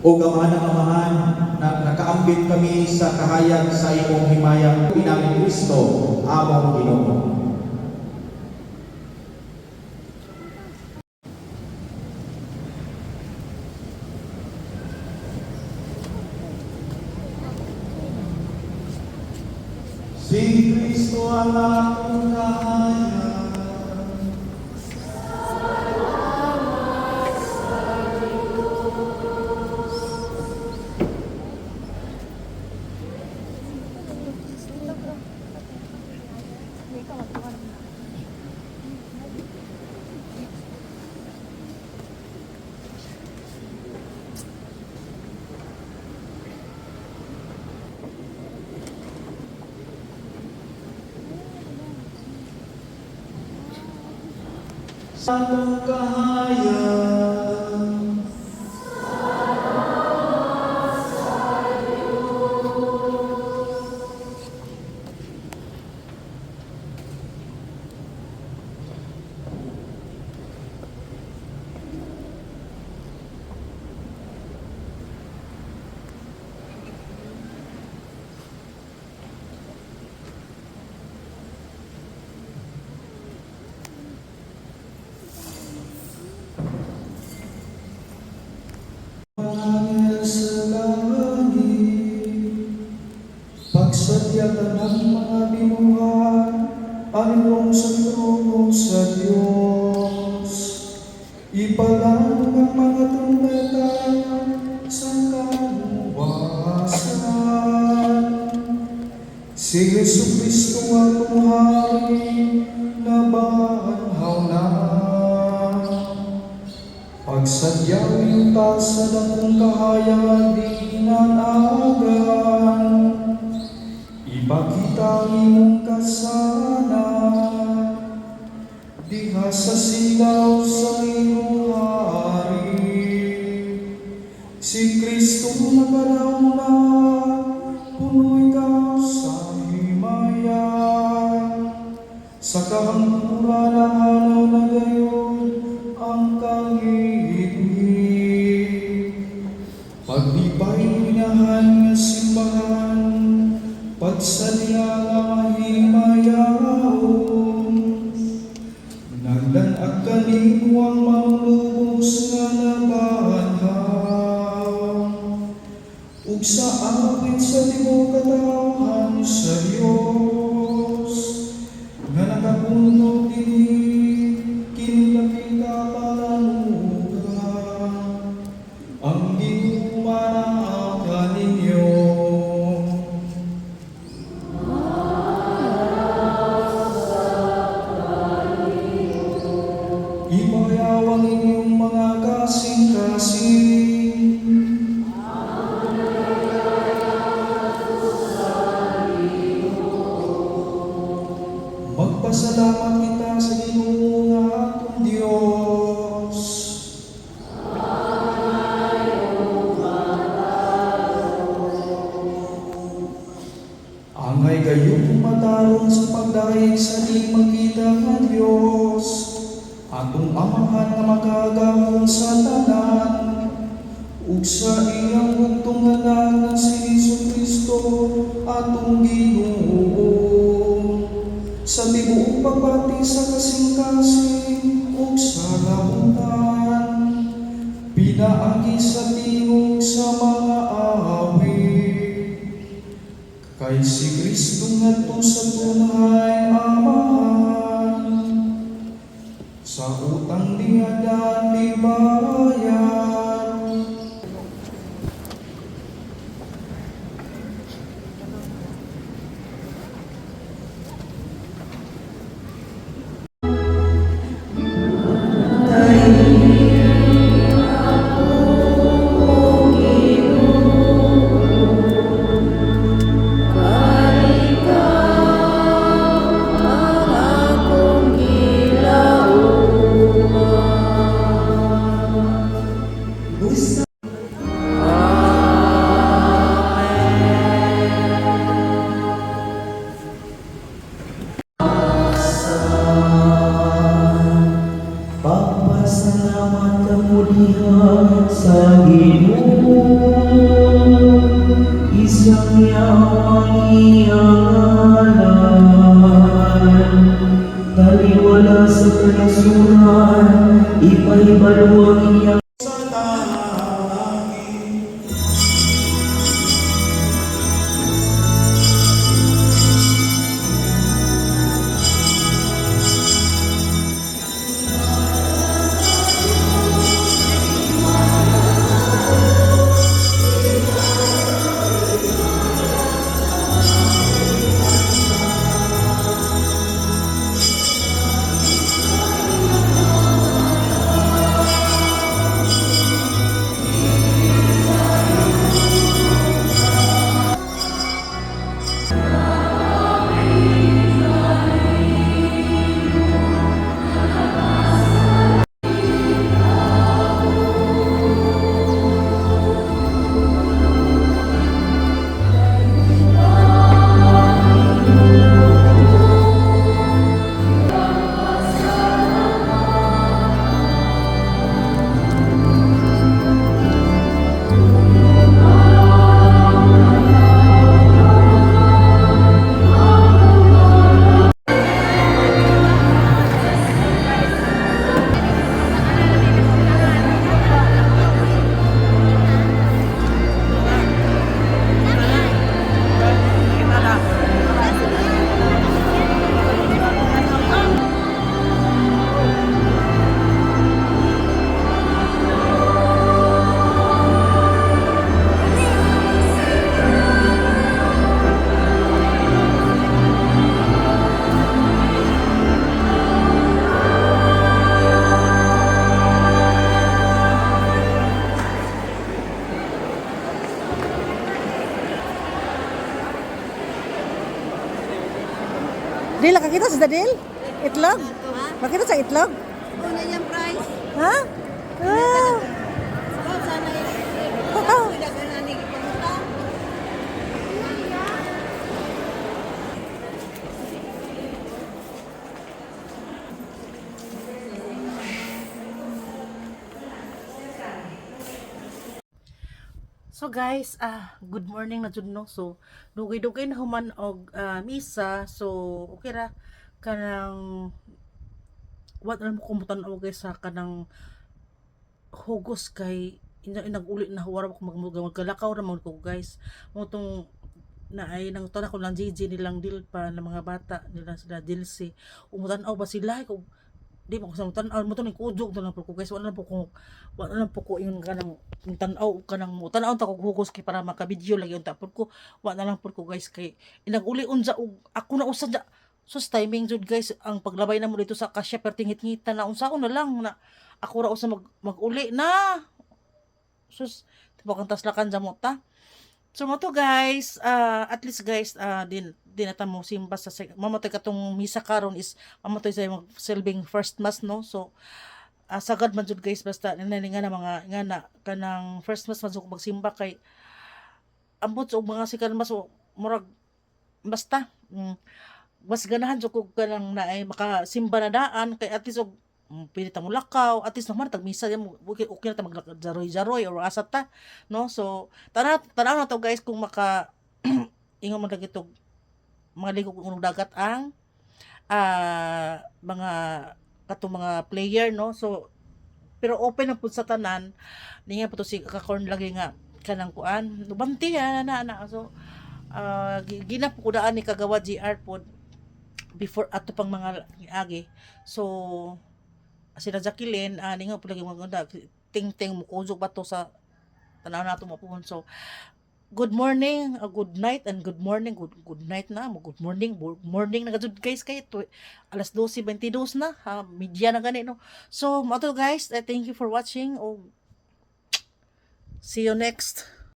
O gamanang amahan na nakaambit kami sa kahayag sa imong himaya, pinaming Kristo, among Ginoo. Si Kristo ang akong kahayag. Sa akong kahayag. Pangangil sa langit, pagsadyatan ng mga binuhat, Panginoong sa trono sa Diyos. Ipalang ang mga trumpeta sa kaluwasan. Si Jesucristo atong Hari na banhaw na. Pagsadyaw yuta sa dakong kahayag di nanagan, ipakita imong kasanan, diha sa silaw sa iyong hari. Si Kristo nagaraw na, punoy ka sa himaya, sa kahangturan ng hanaw na gayon ang kahit-hit. Paglibay minahan nga simbahan, pagsadya nga mahimayaon, nagdanag kanimo ang manlubos nga nabanhaw, ug sa awit sa tibuok katawhan sa Dios, nga nakapunog dinhi kinilapit ka palanugan, ang ginumanaaw kaninyo. Imayawang inyong mga kasing-kasing, magpasalamat kita sa Ginoo nga atong Dios. Angay gayong matarong sa pagdaig sa di makita nga Dios, atong amahan nga makagahom sa tanan, ug sa iyang bugtong anak nga si Jesucristo atong Ginoo. Sa tibuok pagbati sa kasing-kasing ug sa lautan, pinaagi sa tingog sa mga awit, kay si Kristo ngadto sa tunay amahan, sa utang diadan di bayad. Kay diha sa Ginoo, isang yawang iyang ngalan. Taliwala sa kanasuran, ipahibalo ang iyang sa langit. Dil, nakakita sa Dil? Itlog? Makita sa itlog? Una yung price. Ha? Ah. Sabaw sana yung pila ka na ni Kipamuta. So guys, good morning na jud no. So dugay-dugay na human og misa. So okay ra kanang what na mo kumutan-aw guys sa kanang hugos kay inag-uli na wala ko magkalakaw ra mo ko guys. Mo tong na ay nang tanan ko lang JJ nilang dil pa ng mga bata nila sila dilsi. Umutan-aw ba sila ko di mo ko sa tan-aw mo to ni kudjog to lang po ko guys wala na po ko yung kanang tan-aw kanang mo tan-aw ta ko hugos kay para maka-video lagi unta po ko wala na lang po ko guys kay inag-uli unsa og ako na usa da sus timing jud guys ang paglabay na mo dito sa kasya pertingit-ngitan na unsaon na lang na ako ra usa mag-uli na sus tibo kang taslakan sa mo ta. So mo to guys, at least guys, din nata mo simba sa mamatay katong misa karon is mamatay sa silbing first mass no. So sagad man jud guys basta nga na mga nga na kanang first mass man jud ko magsimba kay ambot og mga second mass murag basta mas ganahan jud ko kanang naay makasimba na daan kay at least og pili ta mo lakaw at least naman tag misa okay na ta magjaroy-jaroy or asa ta no. So tanaw na to guys kung maka ingon man dagito mga ligo kung dagat ang mga katong mga player no. So pero open na pud sa tanan niya po to si kakorn lagi nga kanang kuan banti na. So ginap ko daan ni kagawa GR pod before ato pang mga agi. So sila Jacqueline ninga po lagi mga ting-ting mo kuzog ba to sa tanaw nato mo puhon. So good morning, good night and good morning, good night na mo good morning na gud guys kay alas 12:22 na media na gani no. So mo to guys, thank you for watching. Oh, see you next.